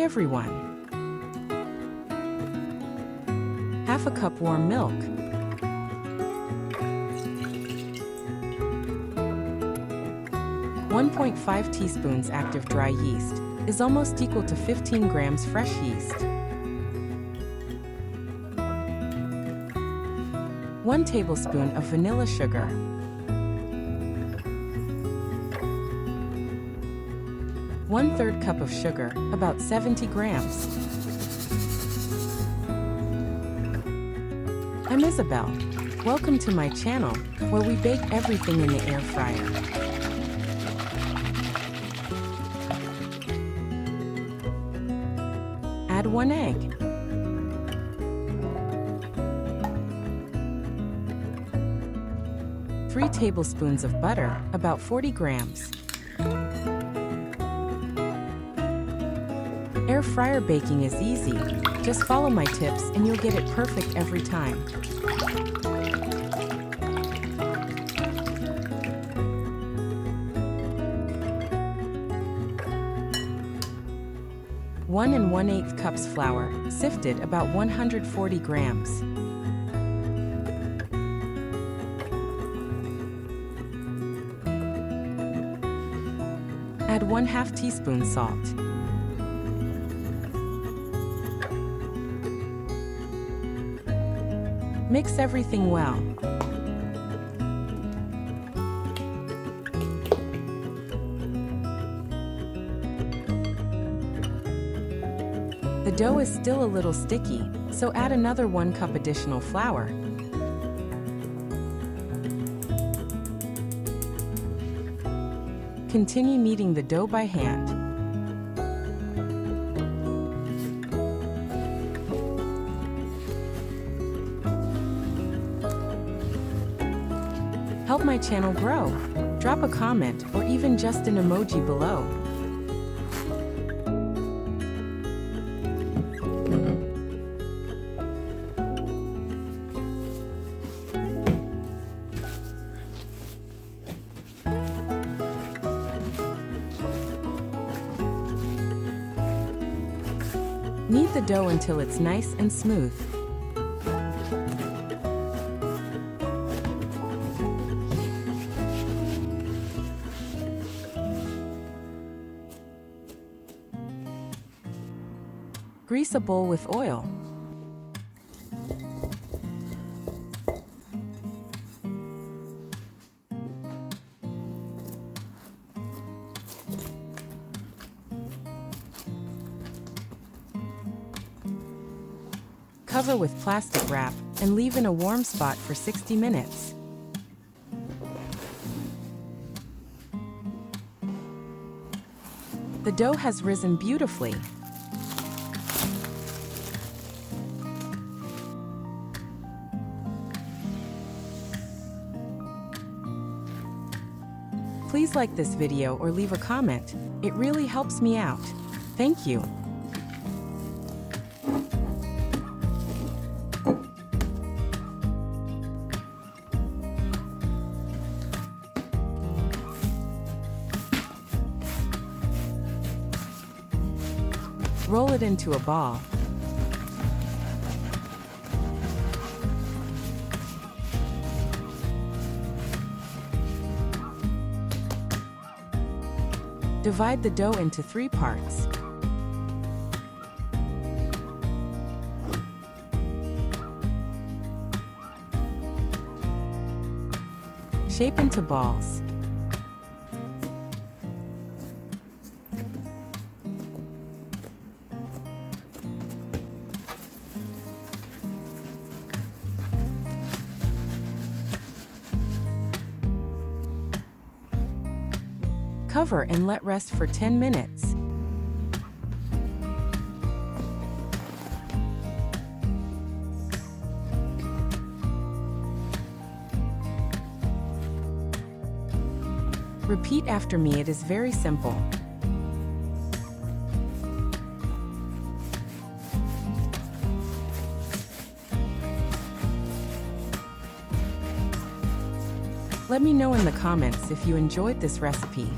everyone! Half a cup warm milk. 1.5 teaspoons active dry yeast is almost equal to 15 grams fresh yeast. 1 tablespoon of vanilla sugar. 1/3 cup of sugar, about 70 grams. I'm Isabel. Welcome to my channel, where we bake everything in the air fryer. Add 1 egg. Three tablespoons of butter, about 40 grams. Air fryer baking is easy. Just follow my tips and you'll get it perfect every time. One and 1/8 cups flour, sifted, about 140 grams. Add 1/2 teaspoon salt. Mix everything well. The dough is still a little sticky, so add another 1 cup additional flour. Continue kneading the dough by hand. Help my channel grow. Drop a comment or even just an emoji below. Knead the dough until it's nice and smooth. Grease a bowl with oil. Cover with plastic wrap and leave in a warm spot for 60 minutes. The dough has risen beautifully. Please like this video or leave a comment. It really helps me out. Thank you. Roll it into a ball. Divide the dough into 3 parts. Shape into balls. Cover and let rest for 10 minutes. Repeat after me, it is very simple. Let me know in the comments if you enjoyed this recipe.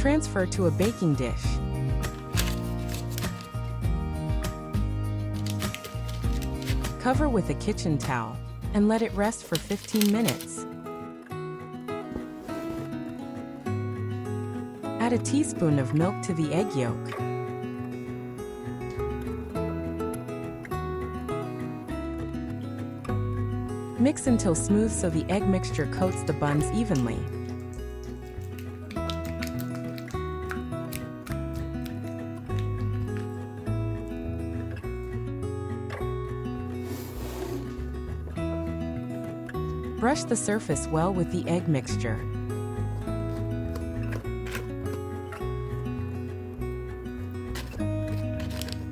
Transfer to a baking dish. Cover with a kitchen towel and let it rest for 15 minutes. Add a teaspoon of milk to the egg yolk. Mix until smooth so the egg mixture coats the buns evenly. Brush the surface well with the egg mixture.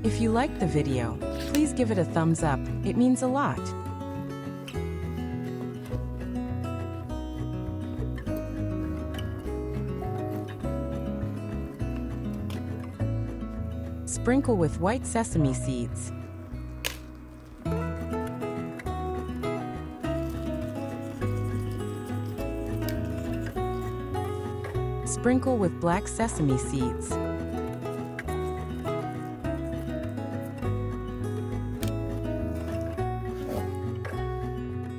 If you liked the video, please give it a thumbs up, it means a lot. Sprinkle with white sesame seeds. Sprinkle with black sesame seeds.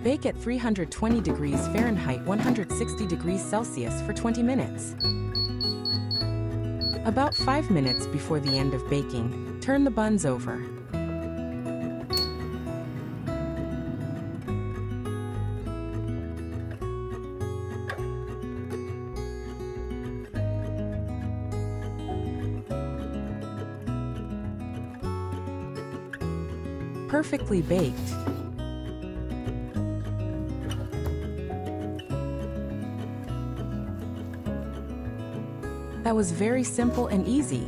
Bake at 320 degrees Fahrenheit, 160 degrees Celsius for 20 minutes. About 5 minutes before the end of baking, turn the buns over. Perfectly baked. That was very simple and easy.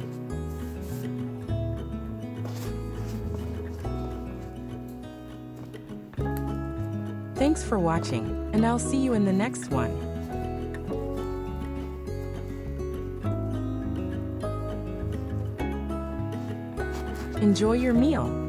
Thanks for watching, and I'll see you in the next one. Enjoy your meal.